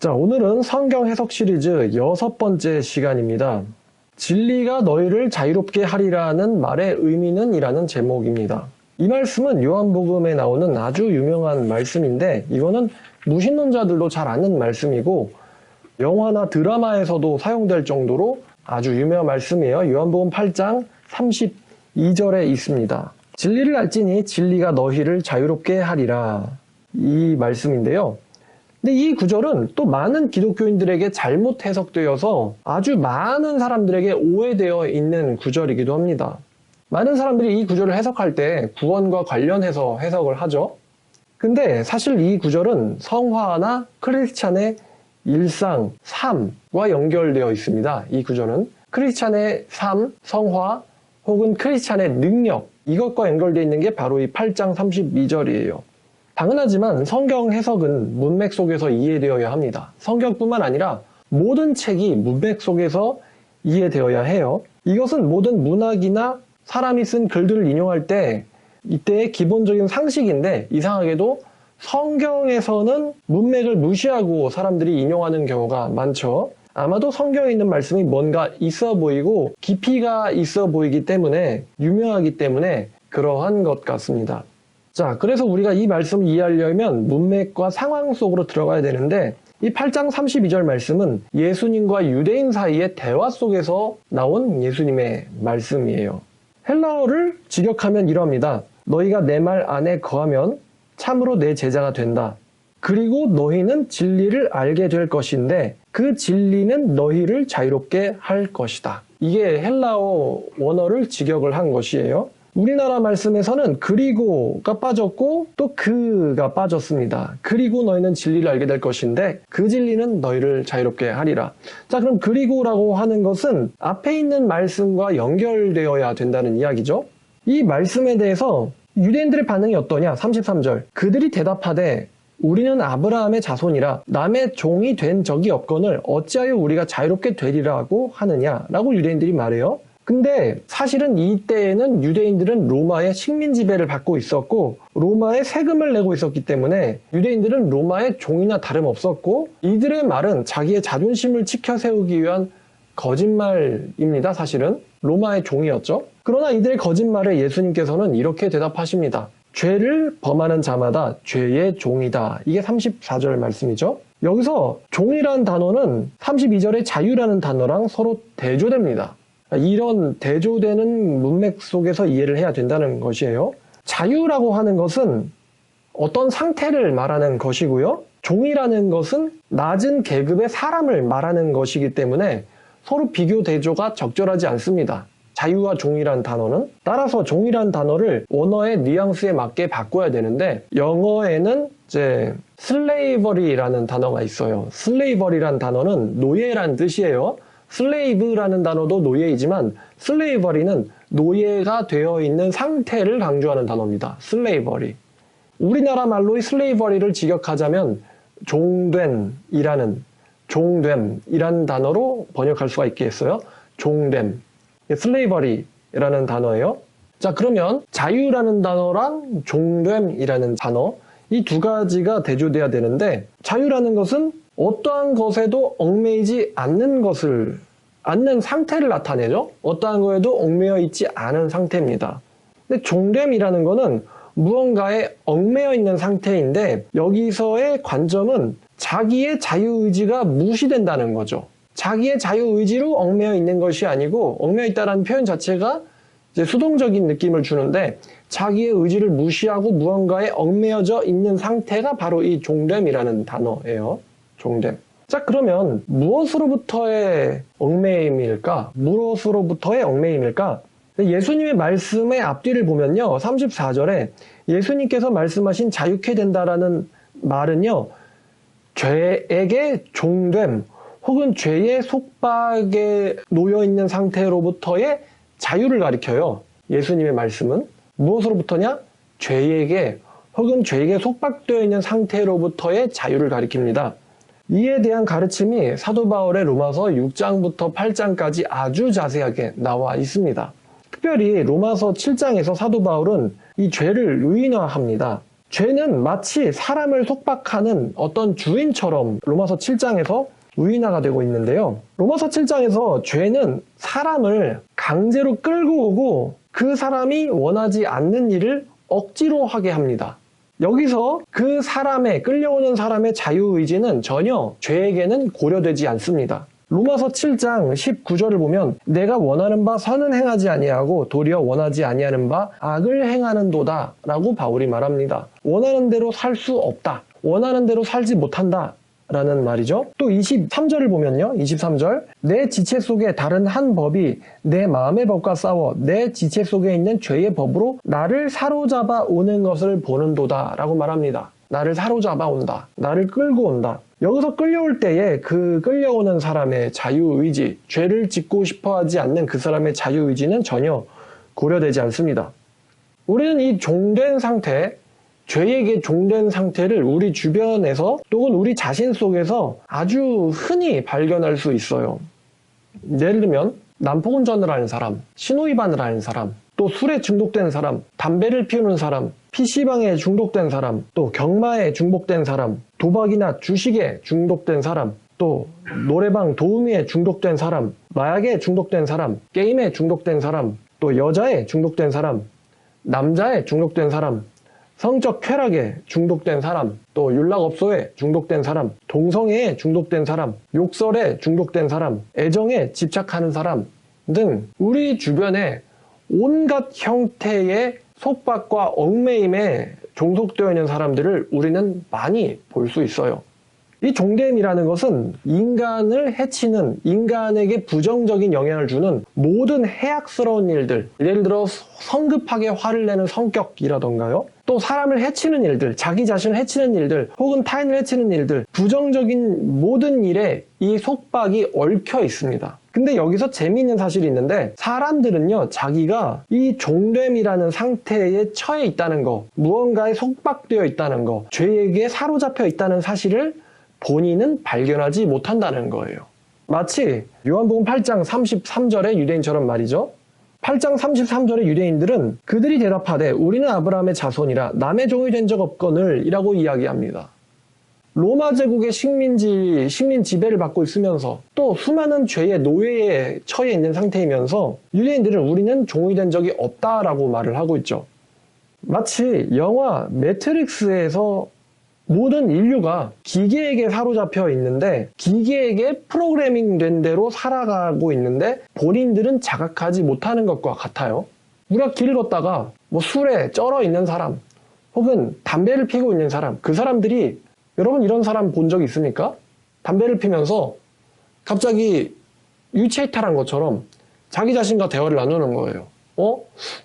자, 오늘은 성경 해석 시리즈 6번째 시간입니다. 진리가 너희를 자유롭게 하리라는 말의 의미는 이라는 제목입니다. 이 말씀은 요한복음에 나오는 아주 유명한 말씀인데 이거는 무신론자들도 잘 아는 말씀이고 영화나 드라마에서도 사용될 정도로 아주 유명한 말씀이에요. 요한복음 8장 32절에 있습니다. 진리를 알지니 진리가 너희를 자유롭게 하리라. 이 말씀인데요. 근데 이 구절은 또 많은 기독교인들에게 잘못 해석되어서 아주 많은 사람들에게 오해되어 있는 구절이기도 합니다. 많은 사람들이 이 구절을 해석할 때 구원과 관련해서 해석을 하죠. 근데 사실 이 구절은 성화나 크리스찬의 일상, 삶과 연결되어 있습니다. 이 구절은 크리스찬의 삶, 성화 혹은 크리스찬의 능력, 이것과 연결되어 있는 게 바로 이 8장 32절이에요. 당연하지만 성경 해석은 문맥 속에서 이해되어야 합니다. 성경뿐만 아니라 모든 책이 문맥 속에서 이해되어야 해요. 이것은 모든 문학이나 사람이 쓴 글들을 인용할 때 이때의 기본적인 상식인데 이상하게도 성경에서는 문맥을 무시하고 사람들이 인용하는 경우가 많죠. 아마도 성경에 있는 말씀이 뭔가 있어 보이고 깊이가 있어 보이기 때문에 유명하기 때문에 그러한 것 같습니다. 자, 그래서 우리가 이 말씀을 이해하려면 문맥과 상황 속으로 들어가야 되는데 이 8장 32절 말씀은 예수님과 유대인 사이의 대화 속에서 나온 예수님의 말씀이에요. 헬라어를 직역하면 이럽니다. 너희가 내 말 안에 거하면 참으로 내 제자가 된다. 그리고 너희는 진리를 알게 될 것인데 그 진리는 너희를 자유롭게 할 것이다. 이게 헬라어 원어를 직역을 한 것이에요. 우리나라 말씀에서는 그리고가 빠졌고 또 그가 빠졌습니다. 그리고 너희는 진리를 알게 될 것인데 그 진리는 너희를 자유롭게 하리라. 자, 그럼 그리고라고 하는 것은 앞에 있는 말씀과 연결되어야 된다는 이야기죠. 이 말씀에 대해서 유대인들의 반응이 어떠냐? 33절. 그들이 대답하되 우리는 아브라함의 자손이라 남의 종이 된 적이 없거늘 어찌하여 우리가 자유롭게 되리라고 하느냐라고 유대인들이 말해요. 근데 사실은 이때에는 유대인들은 로마의 식민 지배를 받고 있었고 로마에 세금을 내고 있었기 때문에 유대인들은 로마의 종이나 다름없었고 이들의 말은 자기의 자존심을 지켜 세우기 위한 거짓말입니다. 사실은 로마의 종이었죠. 그러나 이들의 거짓말에 예수님께서는 이렇게 대답하십니다. 죄를 범하는 자마다 죄의 종이다. 이게 34절 말씀이죠. 여기서 종이라는 단어는 32절의 자유라는 단어랑 서로 대조됩니다. 이런 대조되는 문맥 속에서 이해를 해야 된다는 것이에요. 자유라고 하는 것은 어떤 상태를 말하는 것이고요. 종이라는 것은 낮은 계급의 사람을 말하는 것이기 때문에 서로 비교 대조가 적절하지 않습니다. 자유와 종이란 단어는. 따라서 종이란 단어를 원어의 뉘앙스에 맞게 바꿔야 되는데 영어에는 이제 slavery라는 단어가 있어요. slavery란 단어는 노예란 뜻이에요. 슬레이브라는 단어도 노예이지만 슬레이버리는 노예가 되어 있는 상태를 강조하는 단어입니다. 슬레이버리. 우리나라 말로 이 슬레이버리를 직역하자면 종됨이라는 단어로 번역할 수가 있겠어요. 종됨. 슬레이버리라는 단어예요. 자, 그러면 자유라는 단어랑 종됨이라는 단어 이 두 가지가 대조돼야 되는데 자유라는 것은 어떠한 것에도 얽매이지 않는 상태를 나타내죠. 어떠한 거에도 얽매여 있지 않은 상태입니다. 근데 종됨이라는 거는 무언가에 얽매여 있는 상태인데 여기서의 관점은 자기의 자유의지가 무시된다는 거죠. 자기의 자유의지로 얽매여 있는 것이 아니고 얽매여 있다는 표현 자체가 이제 수동적인 느낌을 주는데 자기의 의지를 무시하고 무언가에 얽매여져 있는 상태가 바로 이 종됨이라는 단어예요. 종됨. 자, 그러면 무엇으로부터의 얽매임일까? 예수님의 말씀의 앞뒤를 보면요. 34절에 예수님께서 말씀하신 자유케 된다라는 말은요. 죄에게 종됨 혹은 죄의 속박에 놓여있는 상태로부터의 자유를 가리켜요. 예수님의 말씀은. 무엇으로부터냐? 죄에게 혹은 죄에게 속박되어 있는 상태로부터의 자유를 가리킵니다. 이에 대한 가르침이 사도 바울의 로마서 6장부터 8장까지 아주 자세하게 나와 있습니다. 특별히 로마서 7장에서 사도 바울은 이 죄를 의인화합니다. 죄는 마치 사람을 속박하는 어떤 주인처럼 로마서 7장에서 의인화가 되고 있는데요. 로마서 7장에서 죄는 사람을 강제로 끌고 오고 그 사람이 원하지 않는 일을 억지로 하게 합니다. 여기서 그 사람의 끌려오는 사람의 자유의지는 전혀 죄에게는 고려되지 않습니다. 로마서 7장 19절을 보면 내가 원하는 바 선은 행하지 아니하고 도리어 원하지 아니하는 바 악을 행하는도다 라고 바울이 말합니다. 원하는 대로 살 수 없다. 원하는 대로 살지 못한다. 라는 말이죠. 또 23절을 보면요. 23절 내 지체 속에 다른 한 법이 내 마음의 법과 싸워 내 지체 속에 있는 죄의 법으로 나를 사로잡아 오는 것을 보는도다 라고 말합니다. 나를 사로잡아 온다. 나를 끌고 온다. 여기서 끌려올 때에 그 끌려오는 사람의 자유의지, 죄를 짓고 싶어하지 않는 그 사람의 자유의지는 전혀 고려되지 않습니다. 우리는 이 종된 상태, 죄에게 종된 상태를 우리 주변에서 또는 우리 자신 속에서 아주 흔히 발견할 수 있어요. 예를 들면 난폭운전을 하는 사람, 신호위반을 하는 사람, 또 술에 중독된 사람, 담배를 피우는 사람, PC방에 중독된 사람, 또 경마에 중독된 사람, 도박이나 주식에 중독된 사람, 또 노래방 도우미에 중독된 사람, 마약에 중독된 사람, 게임에 중독된 사람, 또 여자에 중독된 사람, 남자에 중독된 사람, 성적 쾌락에 중독된 사람, 또 윤락업소에 중독된 사람, 동성애에 중독된 사람, 욕설에 중독된 사람, 애정에 집착하는 사람 등 우리 주변에 온갖 형태의 속박과 얽매임에 종속되어 있는 사람들을 우리는 많이 볼 수 있어요. 이 종됨이라는 것은 인간을 해치는, 인간에게 부정적인 영향을 주는 모든 해악스러운 일들, 예를 들어 성급하게 화를 내는 성격이라던가요. 또 사람을 해치는 일들, 자기 자신을 해치는 일들, 혹은 타인을 해치는 일들, 부정적인 모든 일에 이 속박이 얽혀 있습니다. 근데 여기서 재미있는 사실이 있는데 사람들은요, 자기가 이 종됨이라는 상태에 처해 있다는 거, 무언가에 속박되어 있다는 거, 죄에게 사로잡혀 있다는 사실을 본인은 발견하지 못한다는 거예요. 마치 요한복음 8장 33절의 유대인처럼 말이죠. 8장 33절의 유대인들은 그들이 대답하되 우리는 아브라함의 자손이라 남의 종이 된 적 없거늘 이라고 이야기합니다. 로마 제국의 식민 지배를 받고 있으면서 또 수많은 죄의 노예에 처해 있는 상태이면서 유대인들은 우리는 종이 된 적이 없다라고 말을 하고 있죠. 마치 영화 매트릭스에서 모든 인류가 기계에게 사로잡혀 있는데 기계에게 프로그래밍 된 대로 살아가고 있는데 본인들은 자각하지 못하는 것과 같아요. 우리가 길을 걷다가 술에 쩔어 있는 사람 혹은 담배를 피고 있는 사람, 그 사람들이, 여러분 이런 사람 본 적 있습니까? 담배를 피면서 갑자기 유체이탈한 것처럼 자기 자신과 대화를 나누는 거예요.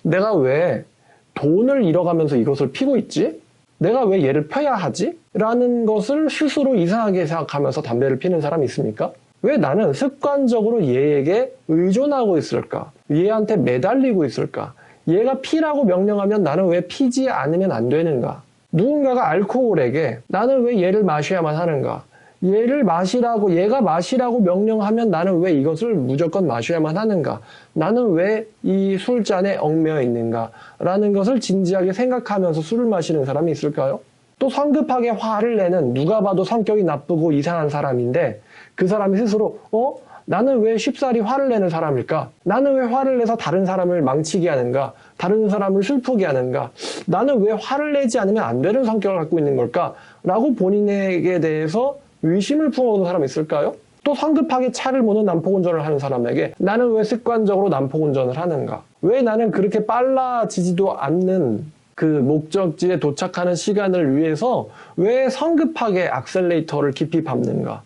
내가 왜 돈을 잃어가면서 이것을 피고 있지? 내가 왜 얘를 펴야 하지? 라는 것을 스스로 이상하게 생각하면서 담배를 피는 사람이 있습니까? 왜 나는 습관적으로 얘에게 의존하고 있을까? 얘한테 매달리고 있을까? 얘가 피라고 명령하면 나는 왜 피지 않으면 안 되는가? 누군가가 알코올에게 나는 왜 얘를 마셔야만 하는가? 얘를 마시라고, 얘가 마시라고 명령하면 나는 왜 이것을 무조건 마셔야만 하는가? 나는 왜 이 술잔에 얽매여 있는가? 라는 것을 진지하게 생각하면서 술을 마시는 사람이 있을까요? 또 성급하게 화를 내는, 누가 봐도 성격이 나쁘고 이상한 사람인데 그 사람이 스스로 나는 왜 쉽사리 화를 내는 사람일까? 나는 왜 화를 내서 다른 사람을 망치게 하는가? 다른 사람을 슬프게 하는가? 나는 왜 화를 내지 않으면 안 되는 성격을 갖고 있는 걸까? 라고 본인에게 대해서 의심을 품어오는 사람이 있을까요? 또 성급하게 차를 모는 난폭운전을 하는 사람에게 나는 왜 습관적으로 난폭운전을 하는가? 왜 나는 그렇게 빨라지지도 않는 그 목적지에 도착하는 시간을 위해서 왜 성급하게 악셀레이터를 깊이 밟는가?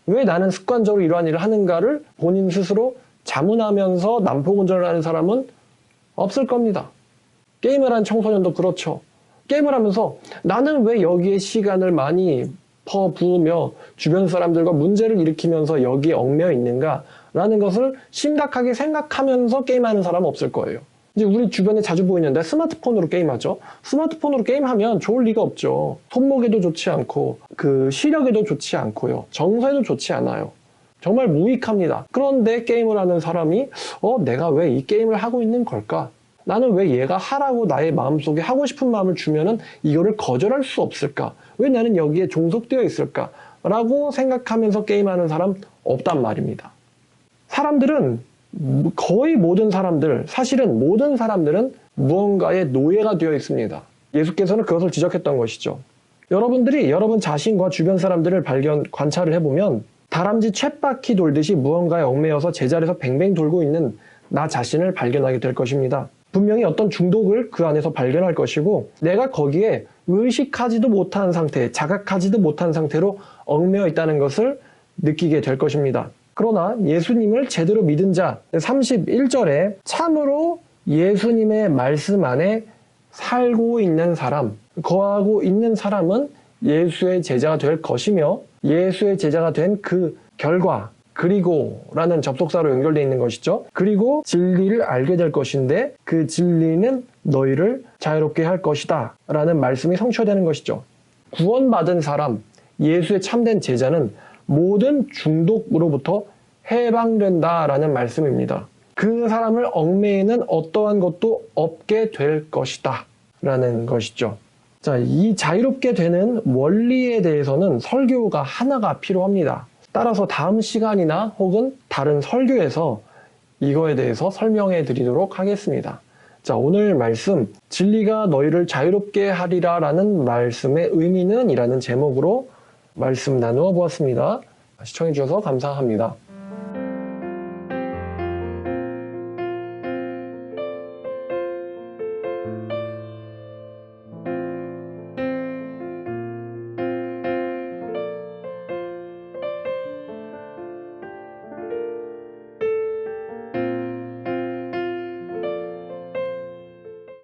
왜 나는 습관적으로 이러한 일을 하는가를 본인 스스로 자문하면서 난폭운전을 하는 사람은 없을 겁니다. 게임을 한 청소년도 그렇죠. 게임을 하면서 나는 왜 여기에 시간을 많이 퍼부으며 주변 사람들과 문제를 일으키면서 여기에 얽매여 있는가 라는 것을 심각하게 생각하면서 게임하는 사람은 없을 거예요. 이제 우리 주변에 자주 보이는데 스마트폰으로 게임하죠. 스마트폰으로 게임하면 좋을 리가 없죠. 손목에도 좋지 않고 그 시력에도 좋지 않고요. 정서에도 좋지 않아요. 정말 무익합니다. 그런데 게임을 하는 사람이 내가 왜 이 게임을 하고 있는 걸까? 나는 왜 얘가 하라고 나의 마음속에 하고 싶은 마음을 주면은 이거를 거절할 수 없을까? 왜 나는 여기에 종속되어 있을까? 라고 생각하면서 게임하는 사람 없단 말입니다. 사람들은 거의 모든 사람들, 사실은 모든 사람들은 무언가의 노예가 되어 있습니다. 예수께서는 그것을 지적했던 것이죠. 여러분들이 여러분 자신과 주변 사람들을 관찰을 해보면 다람쥐 쳇바퀴 돌듯이 무언가에 얽매여서 제자리에서 뱅뱅 돌고 있는 나 자신을 발견하게 될 것입니다. 분명히 어떤 중독을 그 안에서 발견할 것이고 내가 거기에 의식하지도 못한 상태, 자각하지도 못한 상태로 얽매여 있다는 것을 느끼게 될 것입니다. 그러나 예수님을 제대로 믿은 자 31절에 참으로 예수님의 말씀 안에 살고 있는 사람, 거하고 있는 사람은 예수의 제자가 될 것이며 예수의 제자가 된 그 결과 그리고 라는 접속사로 연결되어 있는 것이죠. 그리고 진리를 알게 될 것인데 그 진리는 너희를 자유롭게 할 것이다 라는 말씀이 성취되는 것이죠. 구원받은 사람, 예수의 참된 제자는 모든 중독으로부터 해방된다라는 말씀입니다. 그 사람을 얽매이는 어떠한 것도 없게 될 것이다 라는 것이죠. 자, 이 자유롭게 되는 원리에 대해서는 설교가 하나가 필요합니다. 따라서 다음 시간이나 혹은 다른 설교에서 이거에 대해서 설명해 드리도록 하겠습니다. 자, 오늘 말씀 진리가 너희를 자유롭게 하리라 라는 말씀의 의미는 이라는 제목으로 말씀 나누어 보았습니다. 시청해 주셔서 감사합니다.